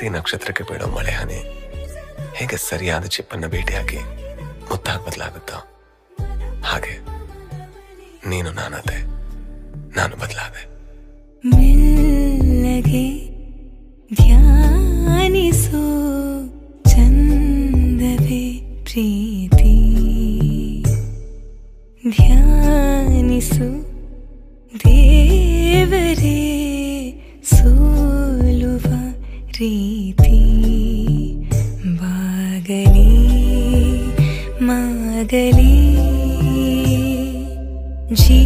ಪ್ರತಿ ನಕ್ಷತ್ರಕ್ಕೆ ಬೀಳೋ ಮಳೆ ಹನಿ ಹೇಗೆ ಸರಿಯಾದ ಚಿಪ್ಪನ್ನ ಭೇಟಿಯಾಗಿ ಮುತ್ತಾಗಿ ಬದಲಾಗುತ್ತೋ ಹಾಗೆ ನೀನು ನಾನದೆ, ನಾನು ಬದಲಾದೆ. ಮೆಲ್ಲಗೆ ಧ್ಯಾನಿಸೋ ಚಂದವೇ ಪ್ರೀತಿ, ಧ್ಯಾನಿಸು ದೇವರೇ ಸೋಲುವ ರೀತಿ. ಬಾಗಲಿ ಮಾಗಲಿ ಜೀ